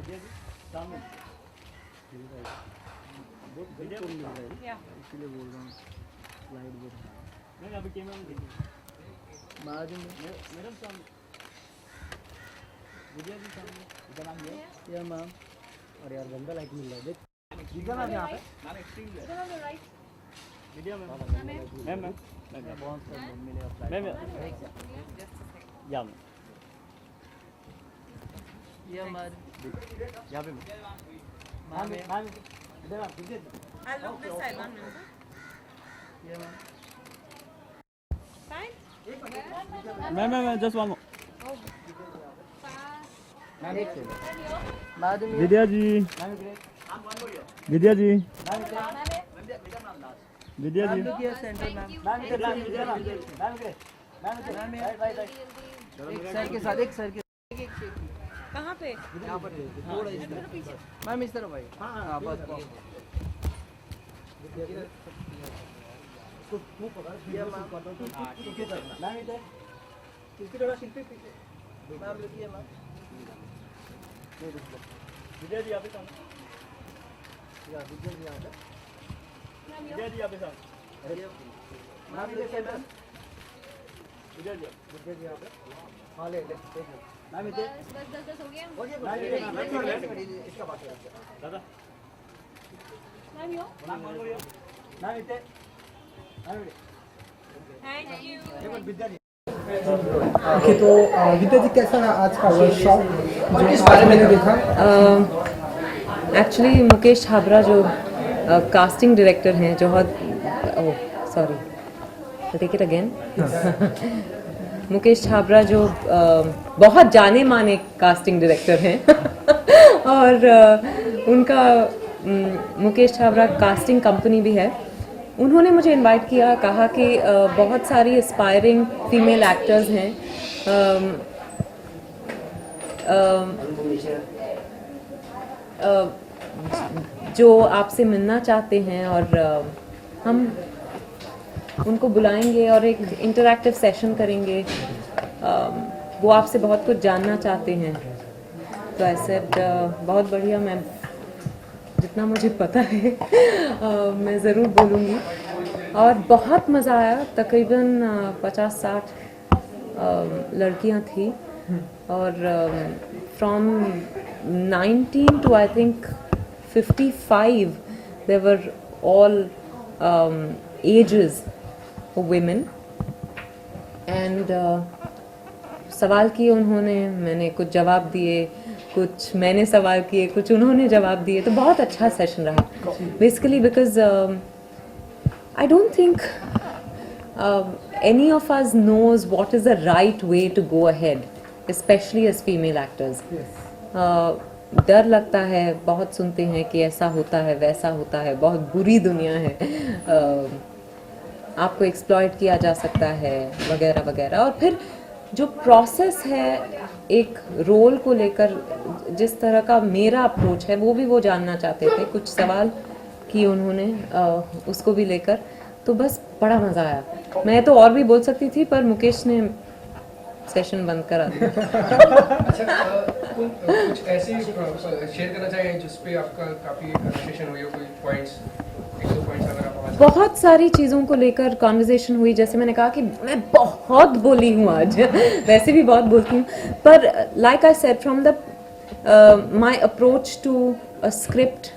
इसलिए बोल रहा हूँ स्लाइड बोल नहीं अभी कैमरा में बाद में मैडम सामने विद्या जी सामने इधर नाम ये मैम और यार गंदा लाइट मिल रहा है देख इधर ना यहाँ पे मैम एक्सट्रीम है इधर on the right Vidya ma'am ma'am बहुत मिले अप्लाई मैम या मैम ये हमारे यहाँ पे मैम मैम इधर आप विद्या I'll look this side, 1 minute. ये ma'am Fine? Ma'am just one ma'am एक सेकंड बाद में विद्या जी विद्या जी विद्या जी सेंटर मैम मैम इधर मैम इधर मैम राइट एक सर के साथ एक सर के कहाँ पे? यहाँ पर थोड़ा इस तरफ मैम इस तरफ आइए हाँ बस मैम इधर इसकी थोड़ा शिल्पी पीछे मैम रुकिए मैम विद्या जी आप ही सामने या विद्या जी यहाँ पे विद्या जी आप ही सामने मैम इधर मैम विद्या जी यहाँ पे हाँ ले मैम इधर बस हो गया इसका बात है दादा मैम यो मैम इधर thank you Vidya ji okay तो विद्या जी कैसा रहा आज का वर्कशॉप जो इस बारे में देखा एक्चुअली मुकेश छाबरा जो कास्टिंग डायरेक्टर हैं जो sorry take it again Mukesh Chhabra जो बहुत जाने माने कास्टिंग डायरेक्टर हैं और उनका मुकेश छाबरा कास्टिंग कंपनी भी है। उन्होंने मुझे इनवाइट किया, कहा कि बहुत सारी एस्पायरिंग फीमेल एक्टर्स हैं जो आपसे मिलना चाहते हैं और हम उनको बुलाएंगे और एक इंटरैक्टिव सेशन करेंगे। वो आपसे बहुत कुछ जानना चाहते हैं। तो ऐसे बहुत बढ़िया, मैं जितना मुझे पता है मैं ज़रूर बोलूँगी। और बहुत मज़ा आया, तकरीबन 50-60 लड़कियाँ थी और from 19 to I think 55 they were all ages of women and सवाल किए उन्होंने, मैंने कुछ जवाब दिए, कुछ मैंने सवाल किए, कुछ उन्होंने जवाब दिए। तो बहुत अच्छा सेशन रहा basically because I don't think any of us knows what is the right way to go ahead, especially as female actors. डर लगता है, बहुत सुनते हैं कि ऐसा होता है वैसा होता है, बहुत बुरी दुनिया है, आपको एक्सप्लॉइट किया जा सकता है वगैरह वगैरह। और फिर जो प्रोसेस है एक रोल को लेकर, जिस तरह का मेरा अप्रोच है वो जानना चाहते थे। कुछ सवाल किए उन्होंने उसको भी लेकर, तो बस बड़ा मज़ा आया। मैं तो और भी बोल सकती थी पर मुकेश ने सेशन बंद करा दिया। कुछ ऐसी शेयर करना चाहिए जिस पे आपका काफ़ी कन्वर्सेशन हुई हो, कोई पॉइंट्स, 1-2 पॉइंट्स अगर आप बहुत सारी चीज़ों को लेकर कॉन्वर्जेशन हुई। जैसे मैंने कहा कि मैं बहुत बोली हूँ आज वैसे भी बहुत बोलती हूँ, पर like I said from the my approach to a script,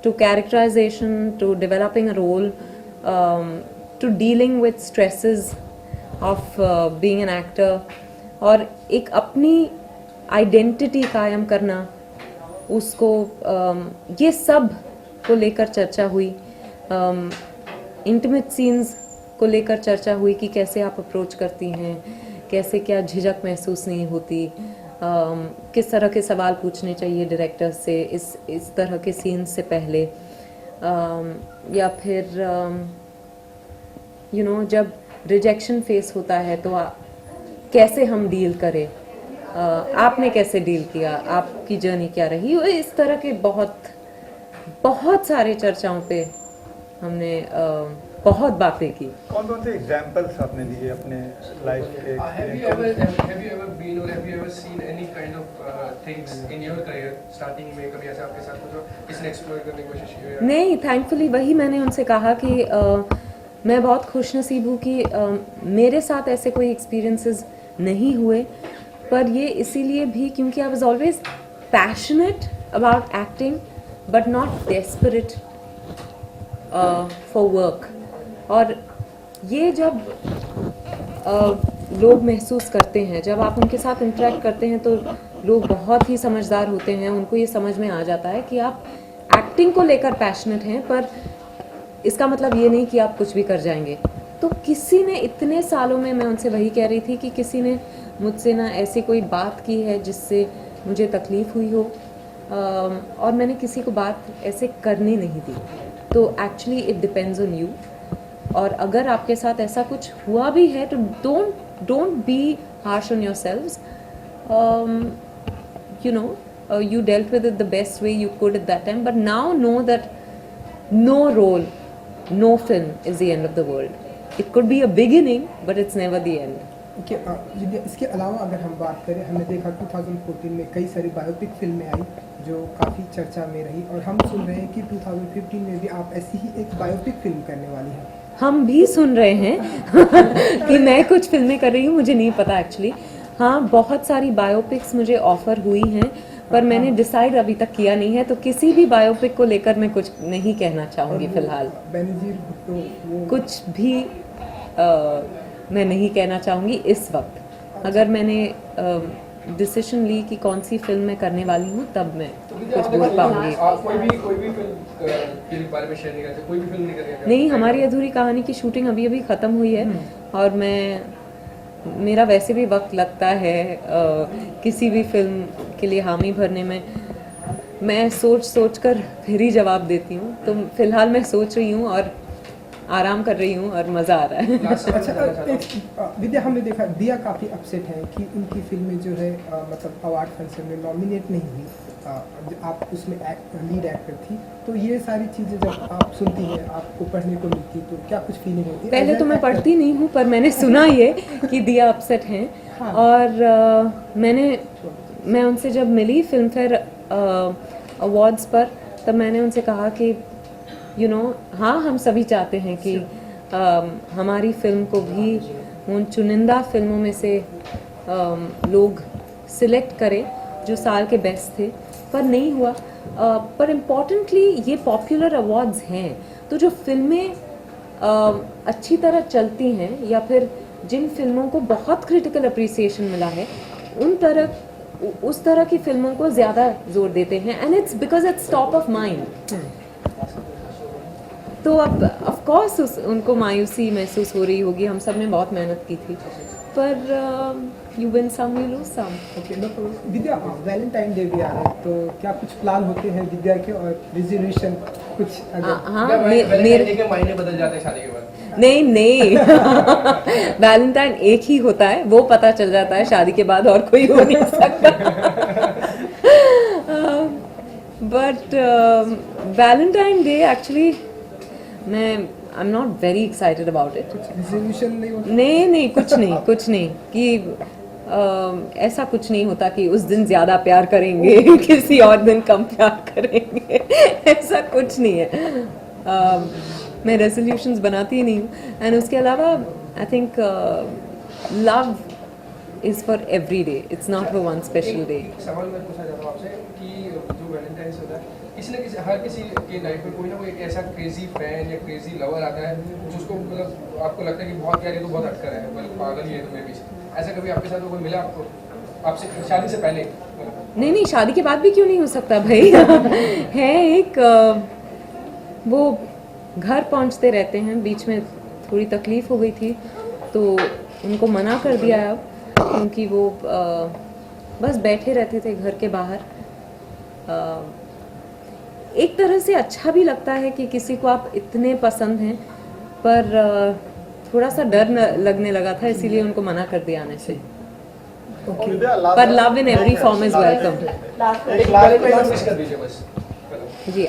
to characterisation, to developing a role, to dealing with stresses of being an actor, और एक अपनी आइडेंटिटी कायम करना, उसको ये सब को लेकर चर्चा हुई। इंटीमेट सीन्स को लेकर चर्चा हुई कि कैसे आप अप्रोच करती हैं, कैसे क्या झिझक महसूस नहीं होती, किस तरह के सवाल पूछने चाहिए डायरेक्टर से इस तरह के सीन्स से पहले, या फिर यू नो जब रिजेक्शन फेस होता है तो कैसे हम डील करें, आपने कैसे डील किया, आपकी जर्नी क्या रही। इस तरह के बहुत सारे चर्चाओं पे हमने बहुत बातें की। कौन कौन से एग्जांपल्स आपने दिए अपने लाइफ के? Have you ever been or have you ever seen any kind of things in your career starting में कभी ऐसा आपके साथ कुछ किसी ने एक्सप्लोर करने की कोशिश की हो? नहीं, थैंकफुली वही मैंने उनसे कहा कि मैं बहुत खुशनसीब हूँ कि मेरे साथ ऐसे कोई एक्सपीरियंसेस नहीं हुए, पर ये इसीलिए भी क्योंकि I was always passionate about acting but not desperate for work. और ये जब लोग महसूस करते हैं, जब आप उनके साथ इंटरेक्ट करते हैं, तो लोग बहुत ही समझदार होते हैं, उनको ये समझ में आ जाता है कि आप एक्टिंग को लेकर पैशनेट हैं, पर इसका मतलब ये नहीं कि आप कुछ भी कर जाएंगे। तो किसी ने इतने सालों में, मैं उनसे वही कह रही थी कि किसी ने मुझसे ना ऐसी कोई बात की है जिससे मुझे तकलीफ़ हुई हो, और मैंने किसी को बात ऐसे करने नहीं दी। तो actually it depends on you, और अगर आपके साथ ऐसा कुछ हुआ भी है तो don't be harsh on yourselves. you know, you dealt with it the best way you could at that time, but now know that no role, no film is the end of the world. It could be a beginning, but it's never the end. Okay, इसके अलावा अगर हम बात करें, हमने देखा 2014 में कई सारी बायोपिक फिल्में आई जो काफ़ी चर्चा में रही, और हम सुन रहे हैं कि 2015 में भी आप ऐसी ही एक बायोपिक फिल्म करने वाली हैं। हम भी सुन रहे हैं कि मैं कुछ फिल्में कर रही हूँ, मुझे नहीं पता एक्चुअली। हाँ, बहुत सारी बायोपिक्स मुझे ऑफर हुई हैं, पर मैंने डिसाइड अभी तक किया नहीं है, तो किसी भी बायोपिक को लेकर मैं कुछ नहीं कहना चाहूँगी फिलहाल। बेनजीर भुट्टो वो कुछ भी मैं नहीं कहना चाहूँगी इस वक्त। अगर मैंने डिसीजन ली कि कौन सी फिल्म मैं करने वाली हूँ, तब मैं कुछ बोल पाऊँगी। कोई भी फिल्म के बारे में शेयर नहीं करते, कोई भी फिल्म नहीं करेंगे? नहीं, हमारी अधूरी कहानी की शूटिंग अभी अभी ख़त्म हुई है, और मेरा वैसे भी वक्त लगता है किसी भी फिल्म के लिए हामी भरने में। मैं सोच कर फिर ही जवाब देती हूँ, तो फिलहाल मैं सोच रही हूँ और आराम कर रही हूँ और मज़ा आ रहा है। अच्छा, विद्या, हमने देखा दिया काफ़ी अपसेट है कि उनकी फिल्में जो है मतलब अवार्ड फंक्शन में नॉमिनेट नहीं हुई, आप उसमें लीड एक्टर थी, तो ये सारी चीज़ें जब आप सुनती हैं, आपको पढ़ने को मिलती, तो क्या कुछ फीलिंग होती है? पहले तो मैं पढ़ती नहीं हूँ, पर मैंने सुना ये कि दिया अपसेट हैं। हाँ। और मैं उनसे जब मिली फिल्म फेयर अवार्ड्स पर, तब मैंने उनसे कहा कि हाँ, हम सभी चाहते हैं कि हमारी फिल्म को भी उन चुनिंदा फिल्मों में से लोग सिलेक्ट करें जो साल के बेस्ट थे, पर नहीं हुआ। पर इम्पॉर्टेंटली ये पॉपुलर अवार्ड्स हैं, तो जो फिल्में अच्छी तरह चलती हैं या फिर जिन फिल्मों को बहुत क्रिटिकल अप्रिसिएशन मिला है, उस तरह की फिल्मों को ज़्यादा जोर देते हैं, and it's because its top of mind. तो अब ऑफ कोर्स उनको मायूसी महसूस हो रही होगी, हम सब ने बहुत मेहनत की थी, पर you win some you lose some. Okay, Vidya, Valentine day भी आ रहा है, तो क्या कुछ प्लान होते हैं विद्या के, और रिजोल्यूशन कुछ? हाँ, मेरे के मायने बदल जाते हैं शादी के बाद? नहीं वैलेंटाइन एक ही होता है, वो पता चल जाता है, शादी के बाद और कोई हो नहीं सकता। But Valentine day actually I am not very excited about it. Resolution नहीं होता? नहीं, कुछ नहीं कि ऐसा कुछ नहीं होता कि उस दिन ज़्यादा प्यार करेंगे किसी और दिन कम प्यार करेंगे, ऐसा कुछ नहीं है। मैं रेजोल्यूशंस बनाती ही नहीं हूँ। एंड उसके अलावा I think love is for every day, it's not for one special day. सवाल मैं पूछना चाहता हूँ आपसे कि जो वैलेंटाइंस होता है, किसी न किसी, हर किसी के लाइफ में कोई ना कोई एक ऐसा क्रेजी फैन या क्रेजी लवर आता है जिसको मतलब आपको लगता है कि बहुत यार ये तो बहुत अटकर है, मतलब पागल ही है तुम्हें भी। ऐसा कभी आपके साथ कोई मिला आपको, आपसे शादी से पहले? नहीं, शादी के बाद भी क्यों नहीं हो सकता भाई। है एक वो घर पहुंचते रहते हैं, बीच में थोड़ी तकलीफ़ हो गई थी तो उनको मना कर दिया अब, क्योंकि वो बस बैठे रहते थे घर के बाहर। एक तरह से अच्छा भी लगता है कि किसी को आप इतने पसंद हैं, पर थोड़ा सा डर लगने लगा था, इसीलिए उनको मना कर दिया आने से। पर love in every form is welcome. जी,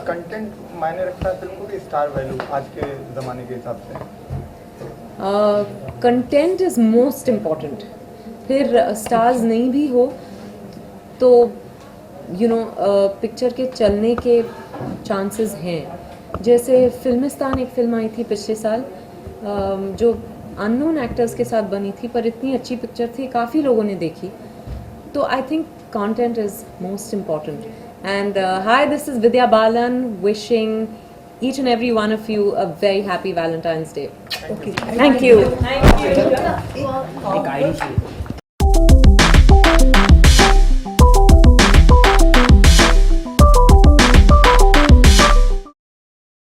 कंटेंट मायने रखता है फिल्म को कि स्टार वैल्यू आज के ज़माने के हिसाब से? Content is most important. फिर स्टार्स नहीं भी हो तो पिक्चर के चलने के चांसेस हैं। जैसे फिल्मिस्तान एक फिल्म आई थी पिछले साल जो अननोन एक्टर्स के साथ बनी थी, पर इतनी अच्छी पिक्चर थी, काफ़ी लोगों ने देखी। तो I think content is most important. And hi, this is Vidya Balan wishing each and every one of you a very happy Valentine's Day. Okay. Thank you. Thank you. एक आईडी चाहिए